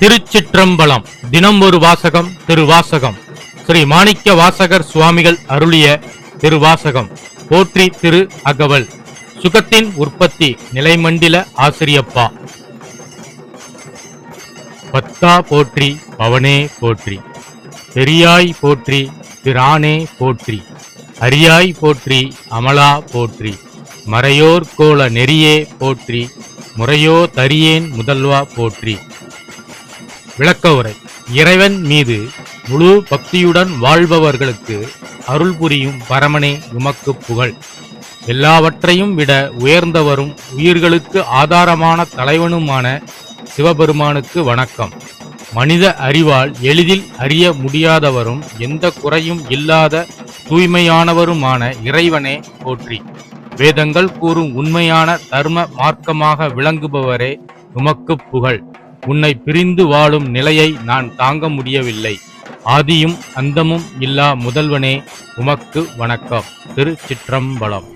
திருச்சிற்றம்பலம். தினம் ஒரு வாசகம். திருவாசகம். ஸ்ரீ மாணிக்க வாசகர் சுவாமிகள் அருளிய திருவாசகம். போற்றி திரு அகவல். சுகத்தின் உற்பத்தி நிலைமண்டில ஆசிரியப்பா. பத்தா போற்றி, பவனே போற்றி, பெரியாய் போற்றி, பிரானே போற்றி, அரியாய் போற்றி, அமலா போற்றி, மறையோர் கோல நெறியே போற்றி, முறையோ தரியேன் முதல்வா போற்றி. விளக்க உரை. இறைவன் மீது முழு பக்தியுடன் வாழ்பவர்களுக்கு அருள் புரியும் பரமனே உமக்கு புகழ். எல்லாவற்றையும் விட உயர்ந்தவரும் உயிர்களுக்கு ஆதாரமான தலைவனுமான சிவபெருமானுக்கு வணக்கம். மனித அறிவால் எளிதில் அறிய முடியாதவரும் எந்த குறையும் இல்லாத தூய்மையானவருமான இறைவனே போற்றி. வேதங்கள் கூறும் உண்மையான தர்ம மார்க்கமாக விளங்குபவரே உமக்கு புகழ். உன்னை பிரிந்து வாழும் நிலையை நான் தாங்க முடியவில்லை. ஆதியும் அந்தமும் இல்லா முதல்வனே உமக்கு வணக்கம். திருச்சிற்றம்பலம்.